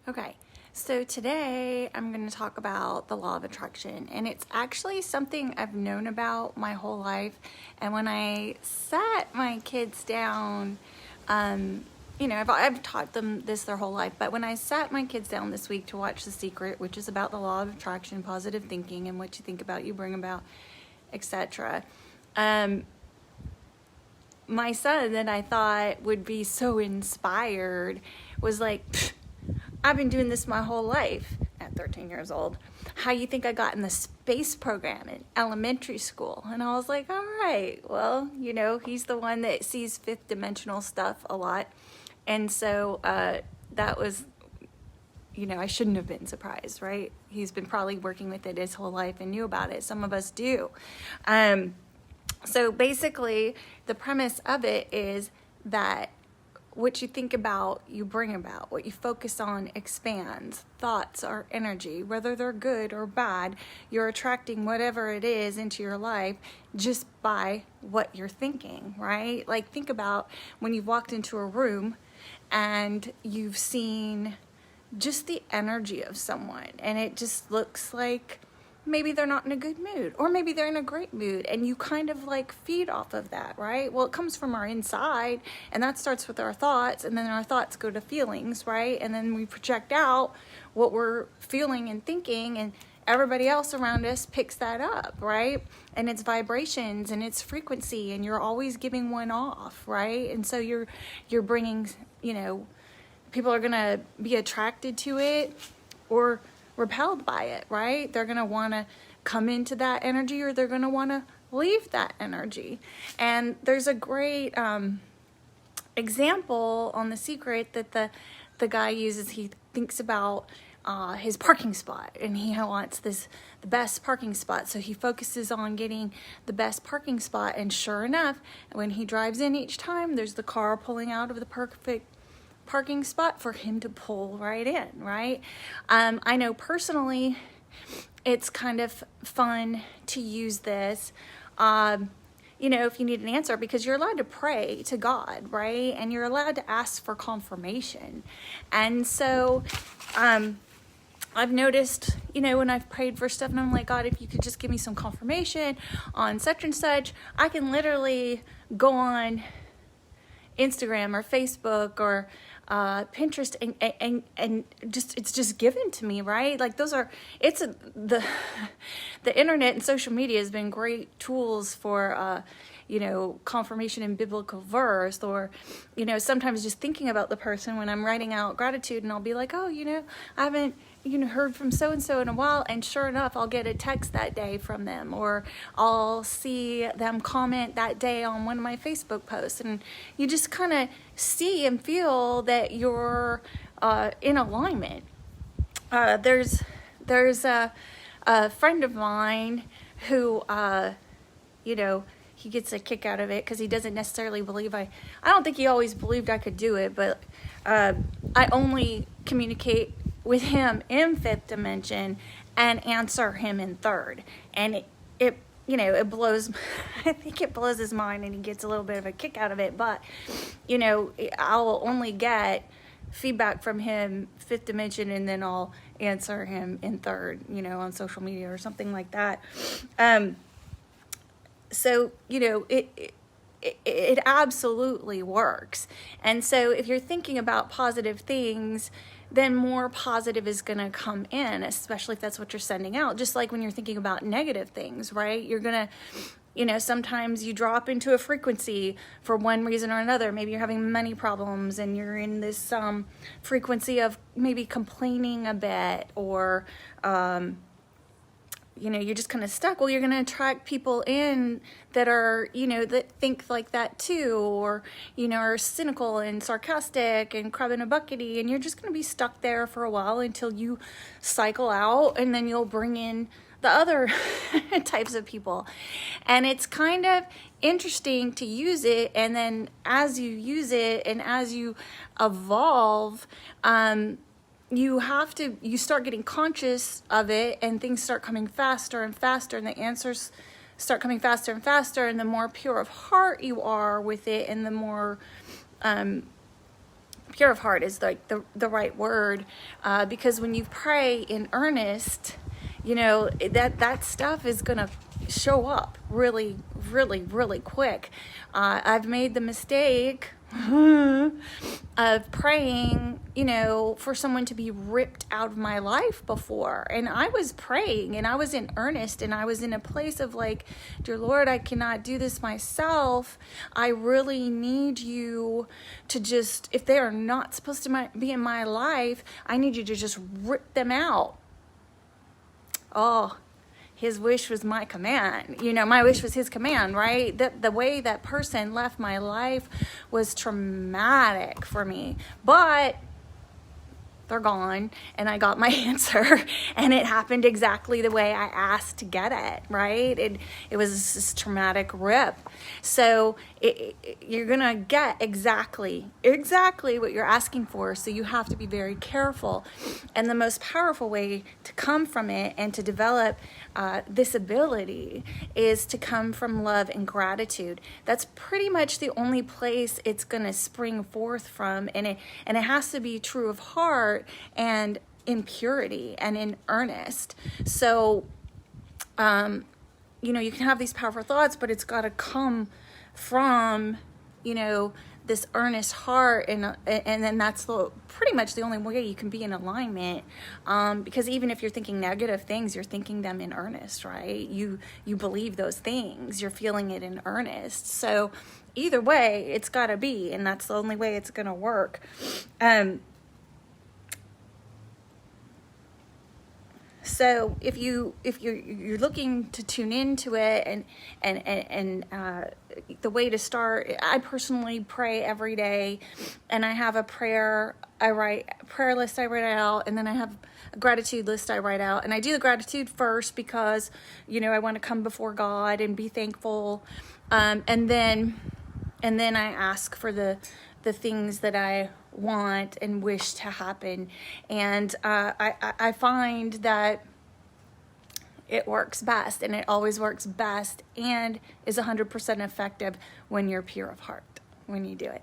Okay, so today I'm going to talk about the law of attraction, and it's actually something I've known about my whole life. And when I sat my kids down, I've taught them this their whole life, but when I sat my kids down this week to watch The Secret, which is about the law of attraction, positive thinking, and what you think about, you bring about, etc. My son that I thought would be so inspired was like, I've been doing this my whole life at 13 years old. How you think I got in the space program in elementary school? And I was like, all right, well, he's the one that sees fifth dimensional stuff a lot. And so that was, I shouldn't have been surprised, right? He's been probably working with it his whole life and knew about it. Some of us do. So basically, the premise of it is that what you think about, you bring about. What you focus on expands. Thoughts are energy. Whether they're good or bad, you're attracting whatever it is into your life just by what you're thinking, right? Like, think about when you've walked into a room and you've seen just the energy of someone, and it just looks like maybe they're not in a good mood, or maybe they're in a great mood, and you kind of like feed off of that, right? Well, it comes from our inside, and that starts with our thoughts, and then our thoughts go to feelings, right? And then we project out what we're feeling and thinking, and everybody else around us picks that up, right? And it's vibrations and it's frequency, and you're always giving one off, right? And so you're bringing, people are gonna be attracted to it or repelled by it, right? They're going to want to come into that energy, or they're going to want to leave that energy. And there's a great example on The Secret that the guy uses. He thinks about his parking spot, and he wants the best parking spot, so he focuses on getting the best parking spot. And sure enough, when he drives in each time, there's the car pulling out of the perfect parking spot for him to pull right in, right? I know personally it's kind of fun to use this, if you need an answer, because you're allowed to pray to God, right? And you're allowed to ask for confirmation. And so I've noticed, when I've prayed for stuff and I'm like, God, if you could just give me some confirmation on such and such, I can literally go on Instagram or Facebook or Pinterest and just, it's just given to me, right? Like the internet and social media has been great tools for confirmation in biblical verse, or sometimes just thinking about the person when I'm writing out gratitude, and I'll be like, oh, I haven't heard from so and so in a while, and sure enough, I'll get a text that day from them, or I'll see them comment that day on one of my Facebook posts, and you just kind of see and feel that you're in alignment. There's a friend of mine who he gets a kick out of it because he doesn't necessarily believe I don't think he always believed I could do it, but I only communicate with him in fifth dimension and answer him in third. And it blows, I think it blows his mind, and he gets a little bit of a kick out of it, but I'll only get feedback from him fifth dimension, and then I'll answer him in third, on social media or something like that. So, it absolutely works. And so if you're thinking about positive things, then more positive is going to come in, especially if that's what you're sending out. Just like when you're thinking about negative things, right? You're going to, sometimes you drop into a frequency for one reason or another. Maybe you're having money problems and you're in this frequency of maybe complaining a bit, or you're just kind of stuck. Well, you're going to attract people in that are, that think like that too, or, are cynical and sarcastic and crab in a buckety, and you're just going to be stuck there for a while until you cycle out, and then you'll bring in the other types of people. And it's kind of interesting to use it, and then as you use it and as you evolve, you start getting conscious of it, and things start coming faster and faster, and the answers start coming faster and faster, and the more pure of heart you are with it, and the more pure of heart is like the right word, because when you pray in earnest, you know, that stuff is going to show up really, really, really quick. I've made the mistake of praying, you know, for someone to be ripped out of my life before. And I was praying and I was in earnest and I was in a place of like, dear Lord, I cannot do this myself. I really need you to just, if they are not supposed to be in my life, I need you to just rip them out. Oh, his wish was my command. You know, my wish was his command, right? The way that person left my life was traumatic for me. But they're gone, and I got my answer, and it happened exactly the way I asked to get it, right? It was this traumatic rip. So you're gonna get exactly what you're asking for, so you have to be very careful. And the most powerful way to come from it and to develop this ability is to come from love and gratitude. That's pretty much the only place it's gonna spring forth from, and it has to be true of heart and in purity and in earnest. So, you know, you can have these powerful thoughts, but it's got to come from, you know, this earnest heart, and then that's pretty much the only way you can be in alignment. Because even if you're thinking negative things, you're thinking them in earnest, right? You believe those things, you're feeling it in earnest. So either way, it's got to be, and that's the only way it's going to work. So if you're looking to tune into it, and the way to start, I personally pray every day, and I have a prayer list I write out, and then I have a gratitude list I write out, and I do the gratitude first because, you know, I want to come before God and be thankful, and then I ask for the things that I want and wish to happen. And I find that it works best, and it always works best and is 100% effective when you're pure of heart, when you do it.